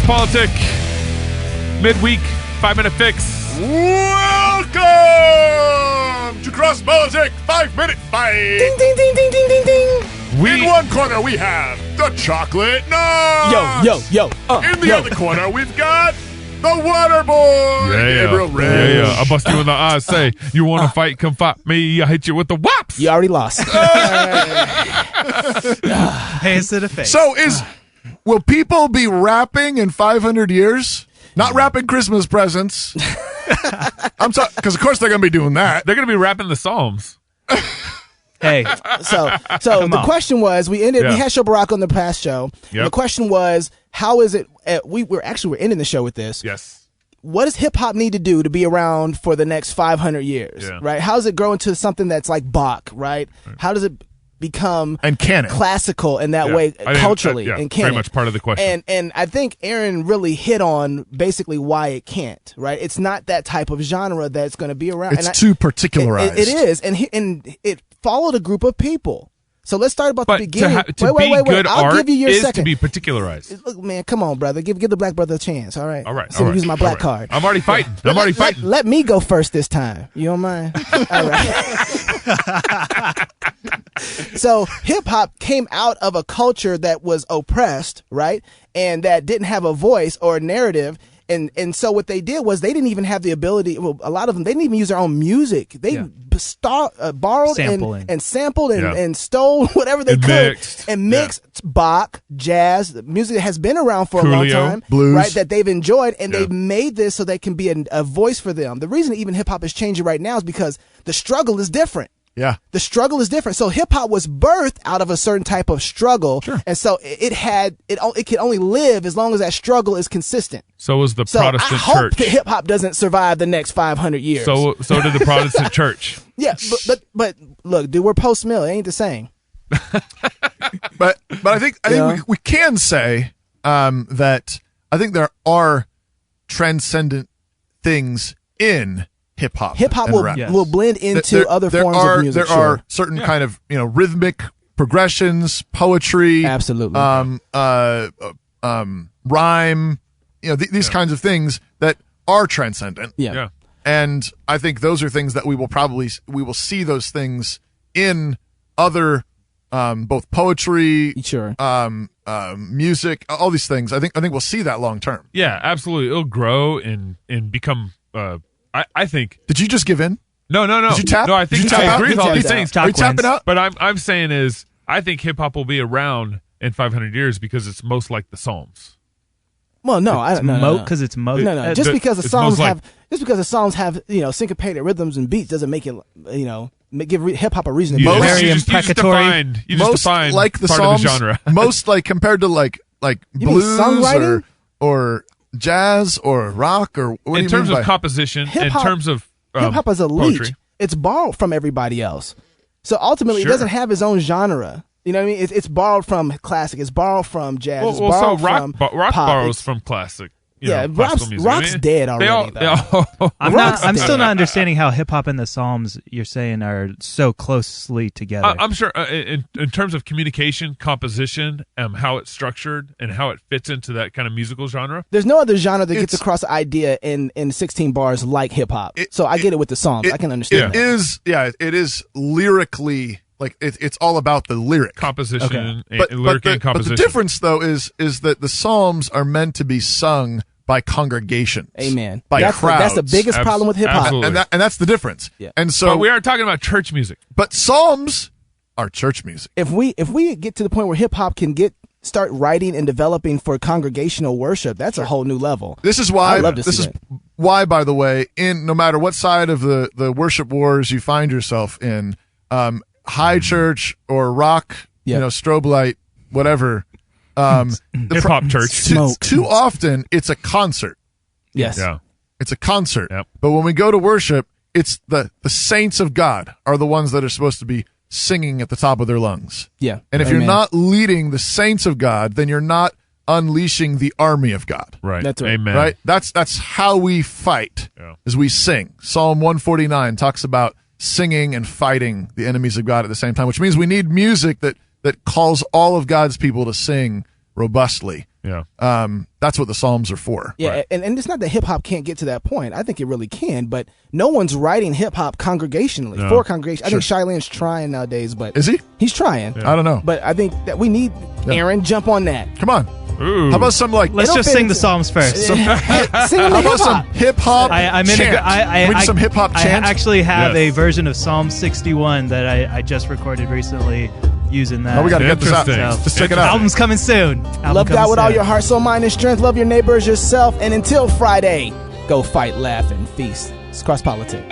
CrossPolitic midweek 5-minute fix. Welcome to CrossPolitic 5-minute fight. Ding, ding, ding, ding, ding, ding, ding. In one corner we have the chocolate nuts. Yo. In the other corner we've got the water boy. Gabriel Rich. Yeah. I'll bust you in the eyes. Say, you want to fight? Come fight me. I hit you with the whops. You already lost. Hands to the face. So will people be rapping in 500 years? Not wrapping Christmas presents. I'm sorry, because of course they're going to be doing that. They're going to be rapping the Psalms. Hey, So the question was, we had Show Barack on the past show. Yep. The question was, how is it? We're ending the show with this. Yes. What does hip hop need to do to be around for the next 500 years? Yeah. Right? How does it grow into something that's like Bach? Right? How does it become And canon. classical in that Yeah. way I think, culturally and canon? very much part of the question. And I think Aaron really hit on basically why it can't. Right? It's not that type of genre that's going to be around. It's too particularized. It is, and it followed a group of people. So let's start about But the beginning. to be good I'll art give you your is second. to be particularized. Look, man, come on, brother. Give the black brother a chance. All right. All right. So use my black card. I'm already fighting. Let me go first this time. You don't mind? All right. So hip hop came out of a culture that was oppressed, right? And that didn't have a voice or a narrative. And so what they did was they didn't even have the ability. Well, a lot of them, they didn't even use their own music. They borrowed and sampled and stole whatever they could and mixed Bach, jazz, the music that has been around for a long time, blues, right? That they've enjoyed, and they've made this so they can be a voice for them. The reason even hip hop is changing right now is because the struggle is different. Yeah. The struggle is different. So hip hop was birthed out of a certain type of struggle. Sure. And so it can only live as long as that struggle is consistent. So was the So Protestant I hope church. that hip hop doesn't survive the next 500 years. So did the Protestant church. Yeah, but look, dude, we're post mill. It ain't the same. But I think we can say that I think there are transcendent things in hip hop. Hip hop will blend into There- other there forms are, of music. There are certain kind of rhythmic progressions, poetry, Absolutely. rhyme, these kinds of things that are transcendent. Yeah. And I think those are things that we will see those things in other both poetry, Sure. music, all these things. I think we'll see that long term. Yeah, absolutely. It'll grow and become. I think. Did you just give in? No. Did you tap? No, I think Did you tap I out? agree with all these Tapped out. things. Are you tapping out? But I'm saying is I think hip hop will be around in 500 years because it's most like the Psalms. Well, no, I don't know. Because it's mo. No. Just because the it's songs most have syncopated rhythms and beats doesn't make it give hip hop a reason to You be just- around. you just imprecatory. define like the part Psalms, of the genre. most like compared to like You mean blues songwriting? or jazz or rock or what do in you terms mean of by Hip composition, in hop- terms of Hip hop is a poetry. leech. It's borrowed from everybody else. So ultimately, Sure. it doesn't have its own genre. You know what I mean? It's borrowed from classic. It's borrowed from jazz. it's Well, borrowed so rock from rock pop. borrows from classic. Classical music. rock's dead already. I'm still dead. not understanding how hip hop and the Psalms you're saying are so closely together. I'm sure in terms of communication, composition, how it's structured, and how it fits into that kind of musical genre. There's no other genre that gets It's- across the idea in 16 bars like hip hop. So I get it with the songs. I can understand It that. is, it is lyrically like it's all about the lyric. Composition, and But lyric and the composition. difference though is that the Psalms are meant to be sung by congregations. Amen. By That's crowds. the biggest problem with hip hop. Absolutely. and that's the difference. Yeah. And so But we are talking about church music. but Psalms are church music. If we get to the point where hip hop can start writing and developing for congregational worship, that's a whole new level. This is why I'd love to this see is that. why, by the way, in no matter what side of the worship wars you find yourself in, high church or rock, strobe light, whatever, Hip hop church. Smoke. too often it's a concert. Yes. Yeah. It's a concert. Yep. But when we go to worship, it's the saints of God are the ones that are supposed to be singing at the top of their lungs. Yeah. And if Amen. you're not leading the saints of God, then you're not unleashing the army of God. Right. That's right. Amen. Right? That's how we fight. Yeah. As we sing. Psalm 149 talks about singing and fighting the enemies of God at the same time, which means we need music that calls all of God's people to sing robustly. Yeah. That's what the Psalms are for. Yeah, Right. and it's not that hip hop can't get to that point. I think it really can, but no one's writing hip hop congregationally No. for congregation. I think Shyleen's trying nowadays, but Is he? he's trying. I don't know. But I think that we need Aaron jump on that. Come on. Ooh. How about some like Let's don't just fit sing the into- Psalms first. Sing the how about some hip-hop. hip hop? I'm in chant? We need some hip hop I chant. actually have Yes. a version of Psalm 61 that I just recorded recently using that. Oh, we got to get this out. Interesting. Just check it out. Album's coming soon. Love God with all your heart, soul, mind, and strength. Love your neighbors, yourself, and until Friday, go fight, laugh, and feast. It's CrossPolitic.